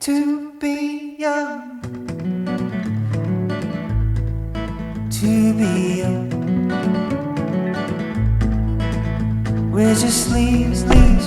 to be young, to be young. We're just leaves.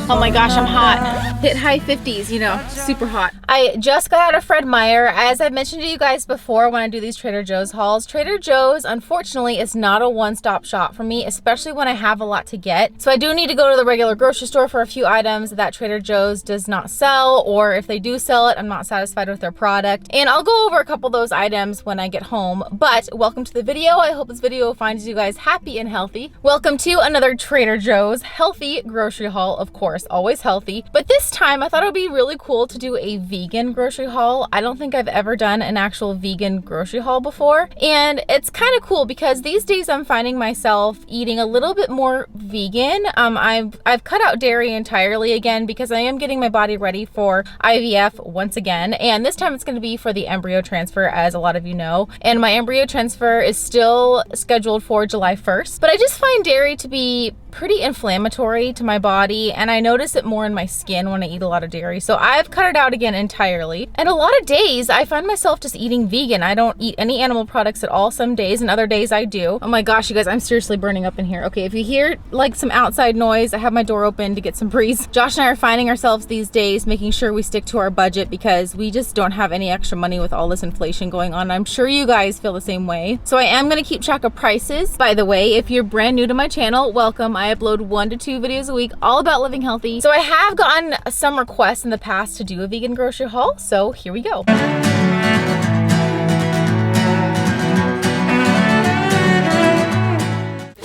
Oh my gosh, I'm hot. Hit high 50s, you know, super hot. I just got out of Fred Meyer. As I've mentioned to you guys before when I do these Trader Joe's hauls, Trader Joe's, unfortunately, is not a one-stop shop for me, especially when I have a lot to get. So I do need to go to the regular grocery store for a few items that Trader Joe's does not sell, or if they do sell it, I'm not satisfied with their product. And I'll go over a couple of those items when I get home. But welcome to the video. I hope this video finds you guys happy and healthy. Welcome to another Trader Joe's healthy grocery haul, of course, always healthy. But this time I thought it would be really cool to do a vegan grocery haul. I don't think I've ever done an actual vegan grocery haul before. And it's kind of cool because these days I'm finding myself eating a little bit more vegan. I've cut out dairy entirely again because I am getting my body ready for IVF once again. And this time it's going to be for the embryo transfer, as a lot of you know. And my embryo transfer is still scheduled for July 1st. But I just find dairy to be pretty inflammatory to my body, and I notice it more in my skin when I eat a lot of dairy. So I've cut it out again entirely. And a lot of days I find myself just eating vegan. I don't eat any animal products at all some days, and other days I do. Oh my gosh, you guys, I'm seriously burning up in here. Okay, if you hear like some outside noise, I have my door open to get some breeze. Josh and I are finding ourselves these days making sure we stick to our budget because we just don't have any extra money with all this inflation going on. I'm sure you guys feel the same way. So I am going to keep track of prices. By the way, if you're brand new to my channel, welcome. I upload 1 to 2 videos a week all about living healthy. So I have gotten some requests in the past to do a vegan grocery haul, so here we go.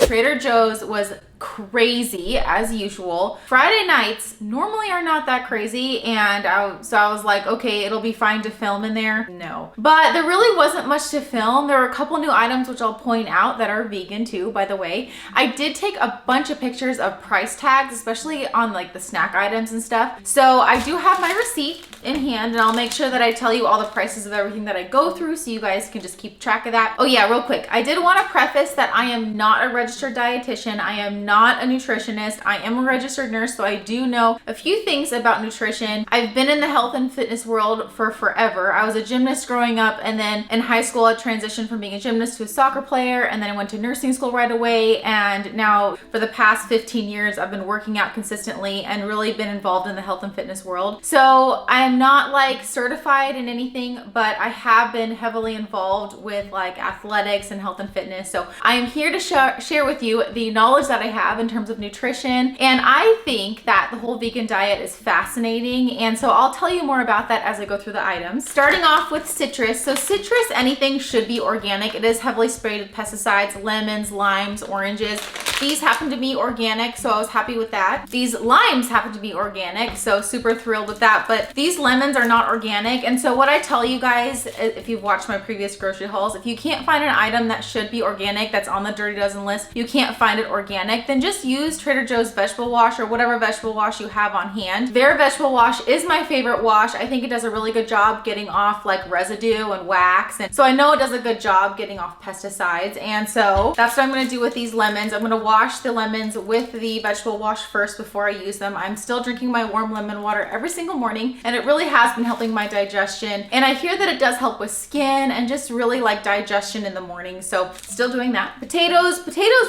Trader Joe's was crazy as usual. Friday nights normally are not that crazy, and so I was like, okay, it'll be fine to film in there. No, but there really wasn't much to film. There were a couple new items which I'll point out that are vegan too, by the way. I did take a bunch of pictures of price tags, especially on like the snack items and stuff. So I do have my receipt in hand, and I'll make sure that I tell you all the prices of everything that I go through so you guys can just keep track of that. Oh yeah, real quick, I did want to preface that I am not a registered dietitian. I am not a nutritionist. I am a registered nurse, so I do know a few things about nutrition. I've been in the health and fitness world for forever. I was a gymnast growing up, and then in high school I transitioned from being a gymnast to a soccer player, and then I went to nursing school right away. And now for the past 15 years I've been working out consistently and really been involved in the health and fitness world. So I'm not like certified in anything, but I have been heavily involved with like athletics and health and fitness. So I am here to share with you the knowledge that I have in terms of nutrition. And I think that the whole vegan diet is fascinating. And so I'll tell you more about that as I go through the items. Starting off with citrus. So citrus, anything should be organic. It is heavily sprayed with pesticides, lemons, limes, oranges. These happen to be organic, so I was happy with that. These limes happen to be organic, so super thrilled with that. But these lemons are not organic. And so what I tell you guys, if you've watched my previous grocery hauls, if you can't find an item that should be organic, that's on the Dirty Dozen list, you can't find it organic, then just use Trader Joe's vegetable wash or whatever vegetable wash you have on hand. Their vegetable wash is my favorite wash. I think it does a really good job getting off like residue and wax. And so I know it does a good job getting off pesticides. And so that's what I'm gonna do with these lemons. I'm gonna wash the lemons with the vegetable wash first before I use them. I'm still drinking my warm lemon water every single morning, and it really has been helping my digestion. And I hear that it does help with skin and just really like digestion in the morning. So still doing that. Potatoes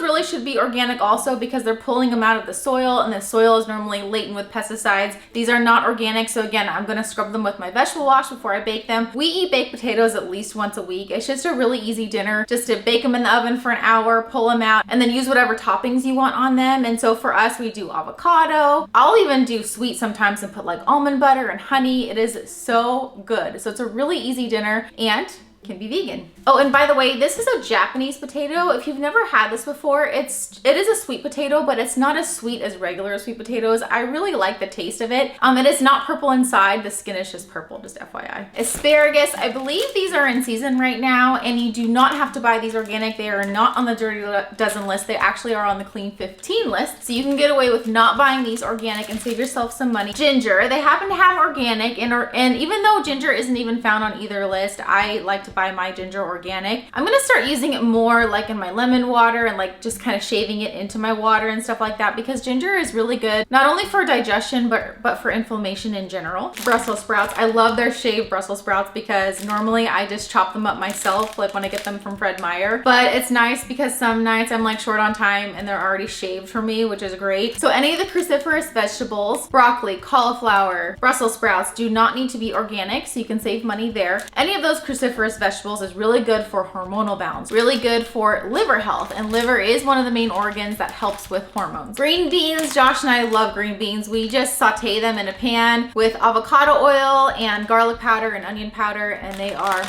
really should be organic also because they're pulling them out of the soil, and the soil is normally laden with pesticides. These are not organic. So again, I'm gonna scrub them with my vegetable wash before I bake them. We eat baked potatoes at least once a week. It's just a really easy dinner, just to bake them in the oven for an hour, pull them out, and then use whatever toppings you want on them. And so for us, we do avocado. I'll even do sweet sometimes and put like almond butter and honey. It is so good. So it's a really easy dinner and can be vegan. Oh, and by the way, this is a Japanese potato. If you've never had this before, it is a sweet potato, but it's not as sweet as regular sweet potatoes. I really like the taste of it. It is not purple inside. The skin is just purple, just FYI. Asparagus, I believe these are in season right now, and you do not have to buy these organic. They are not on the Dirty Dozen list. They actually are on the Clean 15 list. So you can get away with not buying these organic and save yourself some money. Ginger, they happen to have organic, and even though ginger isn't even found on either list, I like to to buy my ginger organic. I'm gonna start using it more like in my lemon water and like just kind of shaving it into my water and stuff like that, because ginger is really good, not only for digestion, but for inflammation in general. Brussels sprouts. I love their shaved Brussels sprouts because normally I just chop them up myself, like when I get them from Fred Meyer. But it's nice because some nights I'm like short on time and they're already shaved for me, which is great. So any of the cruciferous vegetables, broccoli, cauliflower, Brussels sprouts, do not need to be organic, so you can save money there. Any of those cruciferous vegetables is really good for hormonal balance, really good for liver health, and liver is one of the main organs that helps with hormones. Green beans, Josh and I love green beans. We just saute them in a pan with avocado oil and garlic powder and onion powder, and they are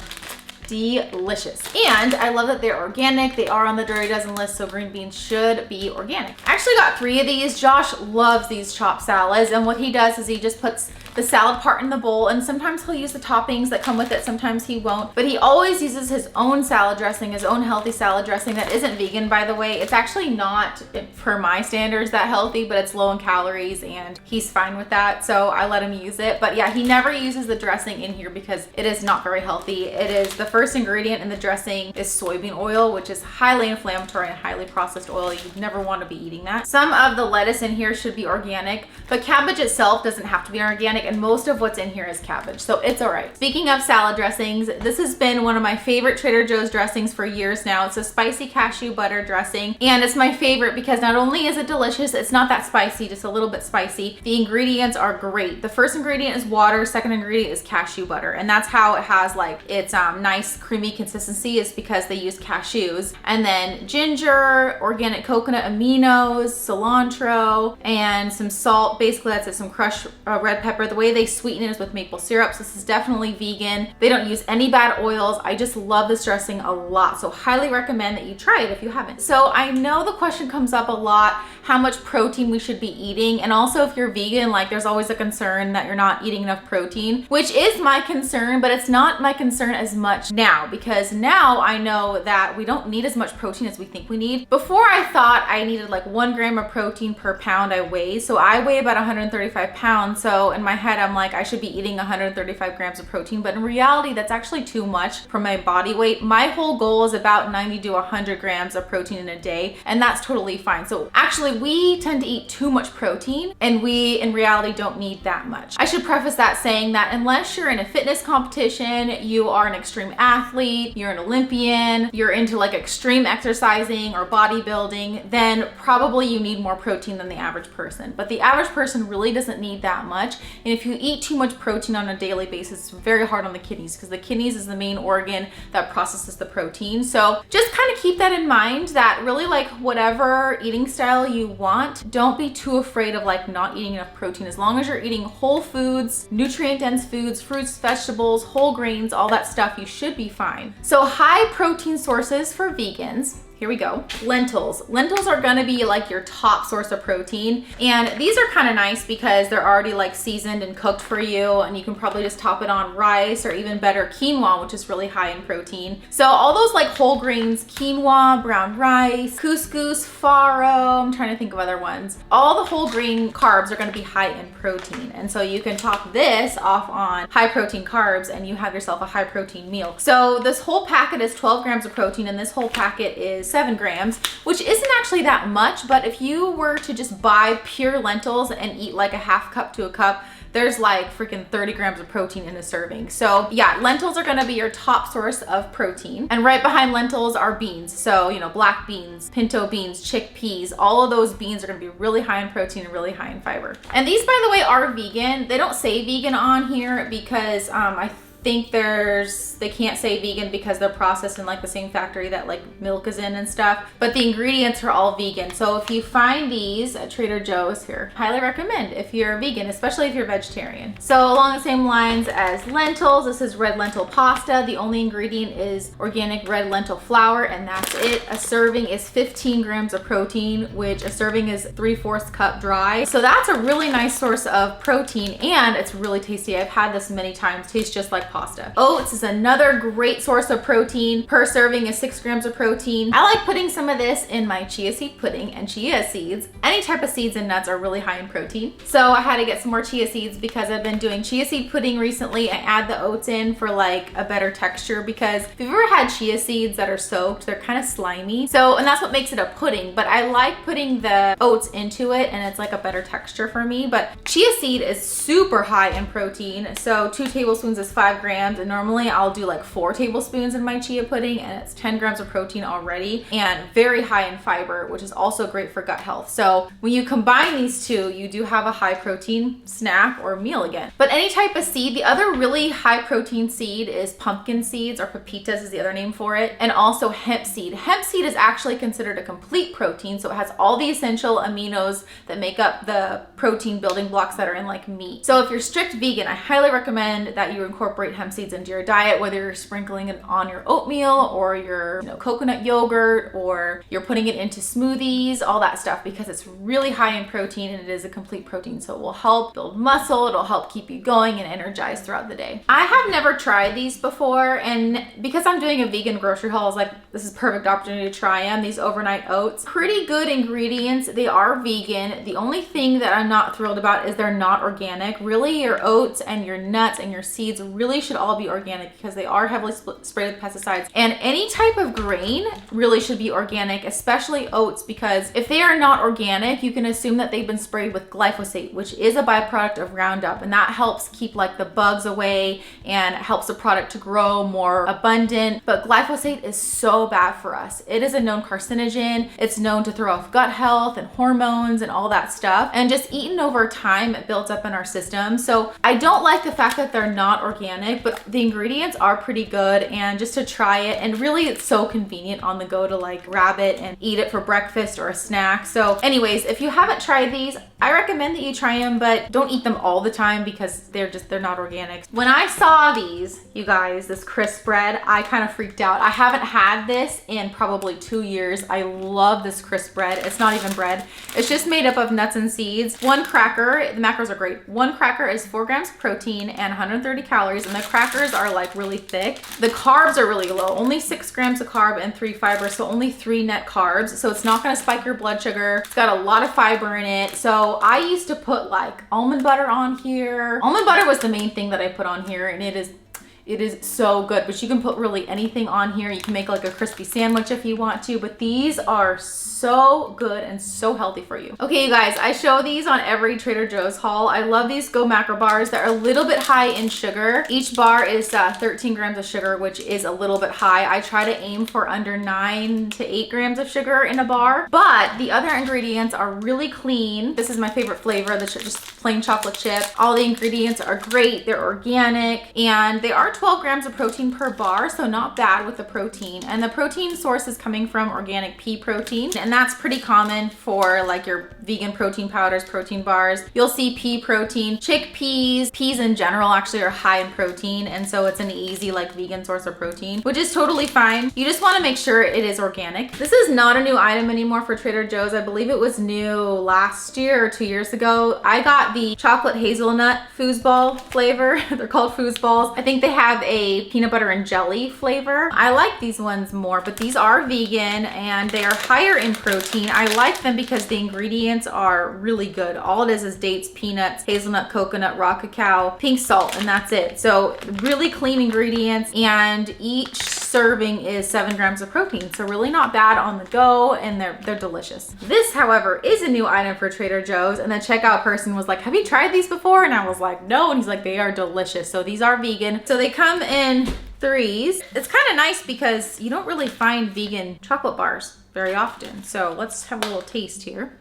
delicious. And I love that they're organic. They are on the Dirty Dozen list, so green beans should be organic. I actually got 3 of these. Josh loves these chopped salads, and what he does is he just puts the salad part in the bowl, and sometimes he'll use the toppings that come with it, sometimes he won't, but he always uses his own salad dressing, his own healthy salad dressing that isn't vegan, by the way. It's actually not, for my standards, that healthy, but it's low in calories and he's fine with that, so I let him use it. But yeah, he never uses the dressing in here because it is not very healthy. It is, the first ingredient in the dressing is soybean oil, which is highly inflammatory and highly processed oil. You'd never want to be eating that. Some of the lettuce in here should be organic, but cabbage itself doesn't have to be organic, and most of what's in here is cabbage, so it's all right. Speaking of salad dressings, this has been one of my favorite Trader Joe's dressings for years now. It's a spicy cashew butter dressing, and it's my favorite because not only is it delicious, it's not that spicy, just a little bit spicy. The ingredients are great. The first ingredient is water, second ingredient is cashew butter, and that's how it has like its nice creamy consistency, is because they use cashews. And then ginger, organic coconut aminos, cilantro, and some salt. Basically that's it, some crushed red pepper. The way they sweeten it is with maple syrup, so this is definitely vegan. They don't use any bad oils. I just love this dressing a lot, so highly recommend that you try it if you haven't. So I know the question comes up a lot, how much protein we should be eating, and also if you're vegan, like there's always a concern that you're not eating enough protein, which is my concern, but it's not my concern as much now, because now I know that we don't need as much protein as we think we need. Before I thought I needed like 1 gram of protein per pound I weigh, so I weigh about 135 pounds, so in my head I'm like I should be eating 135 grams of protein, but in reality that's actually too much for my body weight. My whole goal is about 90 to 100 grams of protein in a day, and that's totally fine. So actually we tend to eat too much protein, and we in reality don't need that much. I should preface that saying that unless you're in a fitness competition, you are an extreme athlete, you're an Olympian, you're into like extreme exercising or bodybuilding, then probably you need more protein than the average person. But the average person really doesn't need that much, and if you eat too much protein on a daily basis, it's very hard on the kidneys, because the kidneys is the main organ that processes the protein. So just kind of keep that in mind, that really like whatever eating style you want, don't be too afraid of like not eating enough protein. As long as you're eating whole foods, nutrient dense foods, fruits, vegetables, whole grains, all that stuff, you should be fine. So high protein sources for vegans. Here we go. Lentils. Lentils are gonna be like your top source of protein. And these are kind of nice because they're already like seasoned and cooked for you, and you can probably just top it on rice, or even better, quinoa, which is really high in protein. So all those like whole grains, quinoa, brown rice, couscous, farro, I'm trying to think of other ones. All the whole grain carbs are gonna be high in protein. And so you can top this off on high protein carbs and you have yourself a high protein meal. So this whole packet is 12 grams of protein, and this whole packet is 7 grams, which isn't actually that much, but if you were to just buy pure lentils and eat like a half cup to a cup, there's like freaking 30 grams of protein in a serving. So yeah, lentils are gonna be your top source of protein. And right behind lentils are beans. So, you know, black beans, pinto beans, chickpeas, all of those beans are gonna be really high in protein and really high in fiber. And these, by the way, are vegan. They don't say vegan on here because I think they can't say vegan because they're processed in like the same factory that like milk is in and stuff, but the ingredients are all vegan. So if you find these at Trader Joe's, here, highly recommend if you're vegan, especially if you're vegetarian. So along the same lines as lentils, this is red lentil pasta. The only ingredient is organic red lentil flour, and that's it. A serving is 15 grams of protein, which a serving is 3/4 cup dry. So that's a really nice source of protein, and it's really tasty. I've had this many times. Tastes just like like pasta. Oats is another great source of protein. Per serving is 6 grams of protein. I like putting some of this in my chia seed pudding, and chia seeds, any type of seeds and nuts are really high in protein. So I had to get some more chia seeds because I've been doing chia seed pudding recently. I add the oats in for like a better texture, because if you've ever had chia seeds that are soaked, they're kind of slimy. So, and that's what makes it a pudding, but I like putting the oats into it and it's like a better texture for me. But chia seed is super high in protein. So 2 tablespoons is 5 grams, and normally I'll do like 4 tablespoons in my chia pudding, and it's 10 grams of protein already, and very high in fiber, which is also great for gut health. So when you combine these two, you do have a high protein snack or meal again. But any type of seed, the other really high protein seed is pumpkin seeds, or pepitas is the other name for it, and also hemp seed. Hemp seed is actually considered a complete protein, so it has all the essential aminos that make up the protein building blocks that are in like meat. So if you're strict vegan, I highly recommend that you incorporate hemp seeds into your diet, whether you're sprinkling it on your oatmeal or your coconut yogurt, or you're putting it into smoothies, all that stuff, because it's really high in protein and it is a complete protein. So it will help build muscle, it'll help keep you going and energized throughout the day. I have never tried these before, and because I'm doing a vegan grocery haul, I was like, this is perfect opportunity to try them. These overnight oats, pretty good ingredients. They are vegan. The only thing that I'm not thrilled about is they're not organic. Really, your oats and your nuts and your seeds really should all be organic, because they are heavily sprayed with pesticides. And any type of grain really should be organic, especially oats, because if they are not organic, you can assume that they've been sprayed with glyphosate, which is a byproduct of Roundup, and that helps keep like the bugs away and helps the product to grow more abundant. But glyphosate is so bad for us. It is a known carcinogen. It's known to throw off gut health and hormones and all that stuff. And just eaten over time, it builds up in our system. So I don't like the fact that they're not organic, but the ingredients are pretty good. And just to try it, and really it's so convenient on the go to like grab it and eat it for breakfast or a snack. So anyways, if you haven't tried these, I recommend that you try them, but don't eat them all the time because they're not organic. When I saw these, you guys, this crisp bread, I kind of freaked out. I haven't had this in probably 2 years. I love this crisp bread. It's not even bread. It's just made up of nuts and seeds. 1 cracker, the macros are great. 1 cracker is 4 grams of protein and 130 calories, and the crackers are like really thick. The carbs are really low, only 6 grams of carb and 3 fiber, so only 3 net carbs. So it's not gonna spike your blood sugar. It's got a lot of fiber in it. So I used to put like almond butter on here. Almond butter was the main thing that I put on here, and it is so good, but you can put really anything on here. You can make like a crispy sandwich if you want to, but these are so good and so healthy for you. Okay, you guys, I show these on every Trader Joe's haul. I love these Go Macro bars. They're a little bit high in sugar. Each bar is 13 grams of sugar, which is a little bit high. I try to aim for under 9 to 8 grams of sugar in a bar, but the other ingredients are really clean. This is my favorite flavor, just plain chocolate chip. All the ingredients are great. They're organic, and they are 12 grams of protein per bar, so not bad with the protein. And the protein source is coming from organic pea protein, and that's pretty common for like your vegan protein powders, protein bars. You'll see pea protein. Chickpeas, peas in general actually are high in protein, and so it's an easy like vegan source of protein, which is totally fine. You just want to make sure it is organic. This is not a new item anymore for Trader Joe's. I believe it was new last year or 2 years ago. I got the chocolate hazelnut foosball flavor. They're called foosballs. I think they have a peanut butter and jelly flavor. I like these ones more, but these are vegan and they are higher in protein. I like them because the ingredients are really good. All it is dates, peanuts, hazelnut, coconut, raw cacao, pink salt, and that's it. So really clean ingredients, and each serving is 7 grams of protein. So really not bad on the go, and they're delicious. This, however, is a new item for Trader Joe's, and the checkout person was like, have you tried these before? And I was like, no. And he's like, they are delicious. So these are vegan. So they come in 3s. It's kind of nice because you don't really find vegan chocolate bars very often. So let's have a little taste here.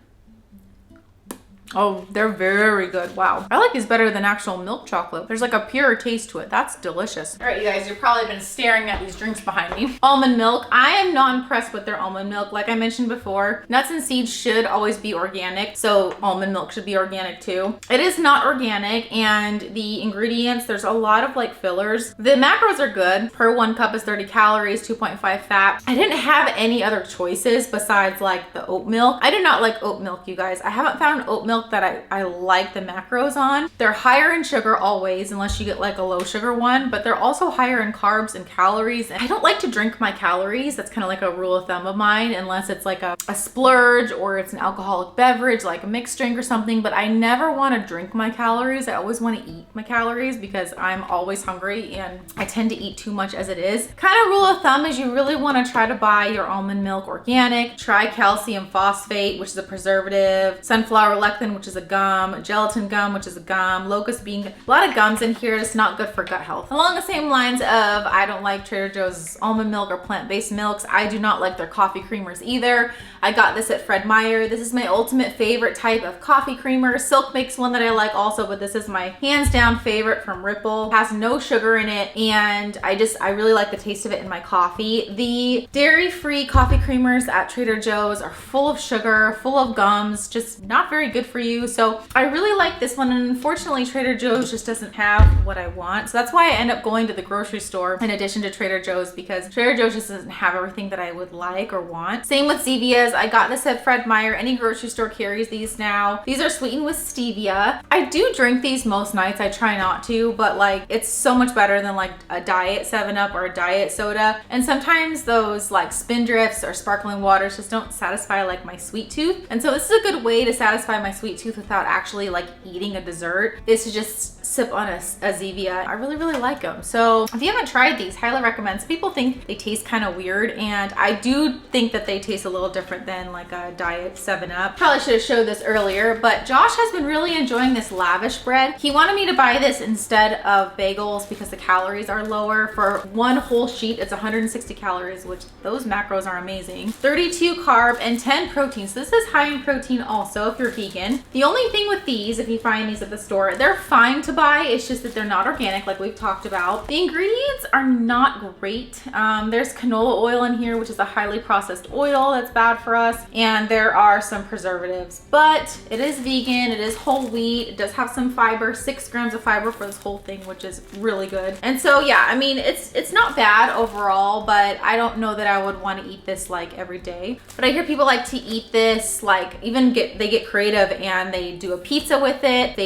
Oh, they're very good. Wow. I like these better than actual milk chocolate. There's like a pure taste to it. That's delicious. All right, you guys, you've probably been staring at these drinks behind me. Almond milk. I am not impressed with their almond milk. Like I mentioned before, nuts and seeds should always be organic. So almond milk should be organic too. It is not organic, and the ingredients, there's a lot of like fillers. The macros are good. Per 1 cup is 30 calories, 2.5 fat. I didn't have any other choices besides like the oat milk. I do not like oat milk, you guys. I haven't found oat milk milk that I like the macros on. They're higher in sugar always, unless you get like a low sugar one, but they're also higher in carbs and calories. And I don't like to drink my calories. That's kind of like a rule of thumb of mine, unless it's like a splurge or it's an alcoholic beverage, like a mixed drink or something. But I never want to drink my calories. I always want to eat my calories because I'm always hungry and I tend to eat too much as it is. Kind of rule of thumb is you really want to try to buy your almond milk organic, try calcium phosphate, which is a preservative, sunflower lecithin, which is a gum, gelatin gum, which is a gum, locust bean, a lot of gums in here. It's not good for gut health. Along the same lines of I don't like Trader Joe's almond milk or plant-based milks. I do not like their coffee creamers either. I got this at Fred Meyer. This is my ultimate favorite type of coffee creamer. Silk makes one that I like also, but this is my hands down favorite from Ripple. It has no sugar in it, and I really like the taste of it in my coffee. The dairy-free coffee creamers at Trader Joe's are full of sugar, full of gums, just not very good for you. So I really like this one, and unfortunately Trader Joe's just doesn't have what I want. So that's why I end up going to the grocery store in addition to Trader Joe's, because Trader Joe's just doesn't have everything that I would like or want. Same with Zevia's. I got this at Fred Meyer. Any grocery store carries these now. These are sweetened with stevia. I do drink these most nights. I try not to, but like it's so much better than like a diet 7-Up or a diet soda. And sometimes those like Spindrifts or sparkling waters just don't satisfy like my sweet tooth. And so this is a good way to satisfy my sweet tooth without actually like eating a dessert, is to just sip on a Zevia. I really like them. So if you haven't tried these, highly recommend. Some people think they taste kind of weird, and I do think that they taste a little different than like a diet 7-Up. Probably should have showed this earlier, but Josh has been really enjoying this lavish bread. He wanted me to buy this instead of bagels because the calories are lower. For one whole sheet, it's 160 calories, which those macros are amazing. 32 carb and 10 protein. So this is high in protein also if you're vegan. The only thing with these, if you find these at the store, they're fine to buy. It's just that they're not organic like we've talked about. The ingredients are not great. There's canola oil in here, which is a highly processed oil that's bad for us. And there are some preservatives, but it is vegan. It is whole wheat. It does have some fiber, 6 grams of fiber for this whole thing, which is really good. And so, yeah, I mean, it's not bad overall, but I don't know that I would want to eat this like every day. But I hear people like to eat this, like even they get creative and they do a pizza with it.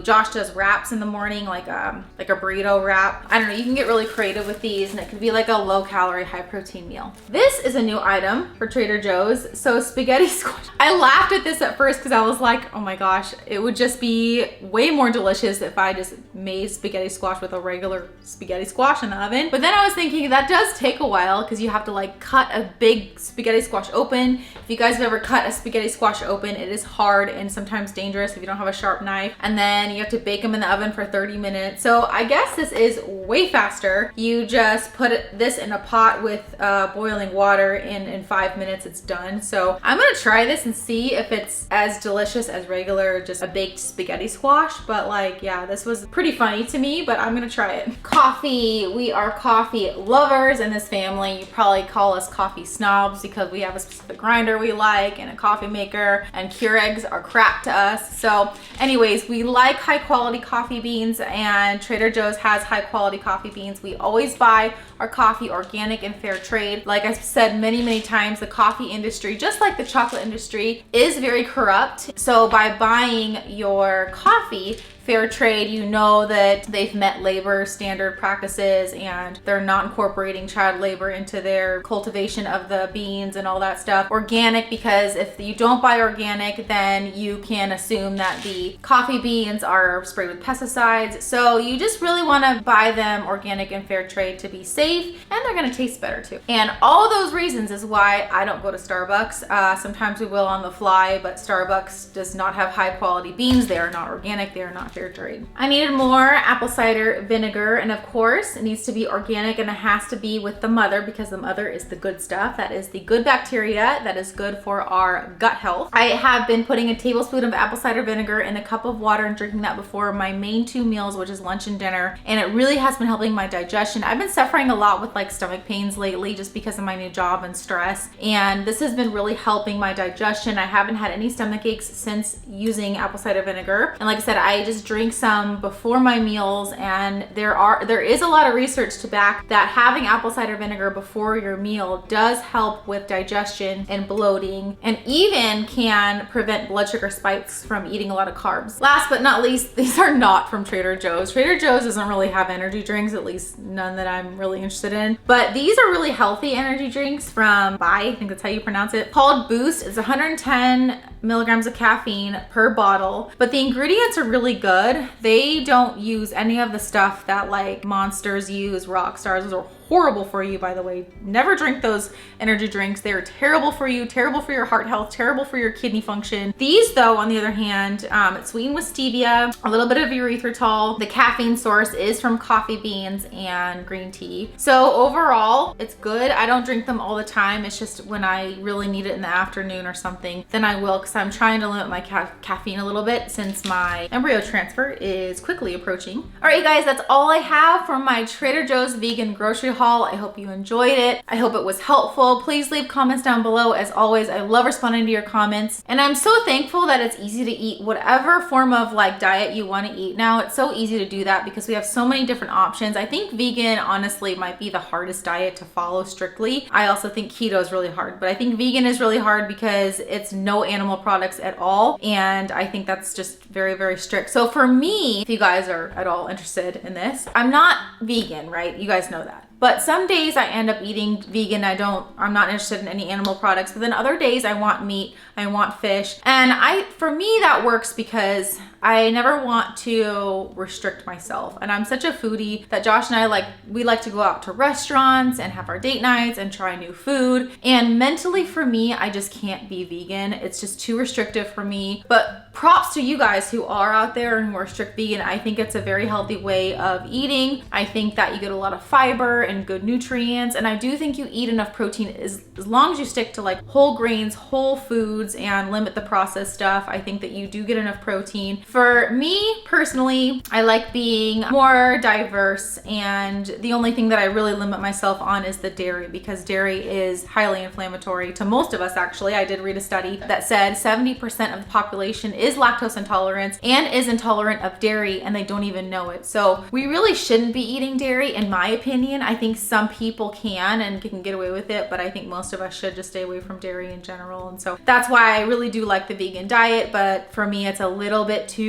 Josh does wraps in the morning, like a burrito wrap. I don't know, you can get really creative with these, and it could be like a low calorie, high protein meal. This is a new item for Trader Joe's. So spaghetti squash. I laughed at this at first because I was like, oh my gosh, it would just be way more delicious if I just made spaghetti squash with a regular spaghetti squash in the oven. But then I was thinking that does take a while because you have to like cut a big spaghetti squash open. If you guys have ever cut a spaghetti squash open, it is hard and sometimes dangerous if you don't have a sharp knife. And then you have to bake them in the oven for 30 minutes. So I guess this is way faster. You just put this in a pot with boiling water, and in 5 minutes it's done. So I'm gonna try this and see if it's as delicious as regular just a baked spaghetti squash. But like, yeah, this was pretty funny to me, but I'm gonna try it. Coffee. We are coffee lovers in this family. You probably call us coffee snobs because we have a specific grinder we like and a coffee maker, and Keurigs are crap to us. So anyways, we like high quality coffee beans, and Trader Joe's has high quality coffee beans. We always buy our coffee organic and fair trade. Like I've said many times, the coffee industry, just like the chocolate industry, is very corrupt. So by buying your coffee fair trade, you know that they've met labor standard practices and they're not incorporating child labor into their cultivation of the beans and all that stuff. Organic, because if you don't buy organic, then you can assume that the coffee beans are sprayed with pesticides. So you just really want to buy them organic and fair trade to be safe, and they're going to taste better too. And all those reasons is why I don't go to Starbucks. Sometimes we will on the fly, but Starbucks does not have high quality beans. They are not organic. They are not fair trade. I needed more apple cider vinegar, and of course it needs to be organic, and it has to be with the mother because the mother is the good stuff. That is the good bacteria that is good for our gut health. I have been putting a tablespoon of apple cider vinegar in a cup of water and drinking that before my main 2 meals, which is lunch and dinner, and it really has been helping my digestion. I've been suffering a lot with like stomach pains lately just because of my new job and stress, and this has been really helping my digestion. I haven't had any stomach aches since using apple cider vinegar, and like I said, I just just drink some before my meals, and there is a lot of research to back that having apple cider vinegar before your meal does help with digestion and bloating, and even can prevent blood sugar spikes from eating a lot of carbs. Last but not least, these are not from Trader Joe's. Trader Joe's doesn't really have energy drinks, at least none that I'm really interested in, but these are really healthy energy drinks from Bai, I think that's how you pronounce it, called Boost. It's 110 milligrams of caffeine per bottle, but the ingredients are really good. They don't use any of the stuff that like Monsters use, Rock Stars. Those are horrible for you, by the way. Never drink those energy drinks. They are terrible for you, terrible for your heart health, terrible for your kidney function. These though, on the other hand, it's sweetened with stevia, a little bit of erythritol. The caffeine source is from coffee beans and green tea. So overall, it's good. I don't drink them all the time. It's just when I really need it in the afternoon or something, then I will, because I'm trying to limit my caffeine a little bit since my embryo transfer is quickly approaching. All right, you guys, that's all I have for my Trader Joe's vegan grocery haul. I hope you enjoyed it. I hope it was helpful. Please leave comments down below. As always, I love responding to your comments, and I'm so thankful that it's easy to eat whatever form of like diet you want to eat now. It's so easy to do that because we have so many different options. I think vegan honestly might be the hardest diet to follow strictly. I also think keto is really hard, but I think vegan is really hard because it's no animal products at all, and I think that's just very, very strict. So for me, if you guys are at all interested in this, I'm not vegan, right? You guys know that. But some days I end up eating vegan. I'm not interested in any animal products. But then other days I want meat, I want fish. And for me, that works because I never want to restrict myself. And I'm such a foodie that Josh and I we like to go out to restaurants and have our date nights and try new food. And mentally for me, I just can't be vegan. It's just too restrictive for me. But props to you guys who are out there and who are strict vegan. I think it's a very healthy way of eating. I think that you get a lot of fiber and good nutrients. And I do think you eat enough protein as long as you stick to like whole grains, whole foods, and limit the processed stuff. I think that you do get enough protein. For me personally, I like being more diverse, and the only thing that I really limit myself on is the dairy, because dairy is highly inflammatory to most of us. Actually, I did read a study that said 70% of the population is lactose intolerant and is intolerant of dairy, and they don't even know it. So we really shouldn't be eating dairy, in my opinion. I think some people can and can get away with it, but I think most of us should just stay away from dairy in general. And so that's why I really do like the vegan diet, but for me, it's a little bit too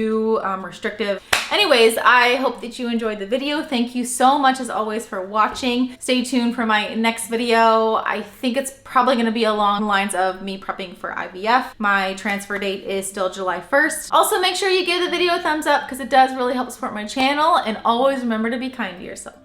restrictive. Anyways, I hope that you enjoyed the video. Thank you so much as always for watching. Stay tuned for my next video. I think it's probably gonna be along the lines of me prepping for IVF. My transfer date is still July 1st. Also, make sure you give the video a thumbs up because it does really help support my channel, and always remember to be kind to yourself.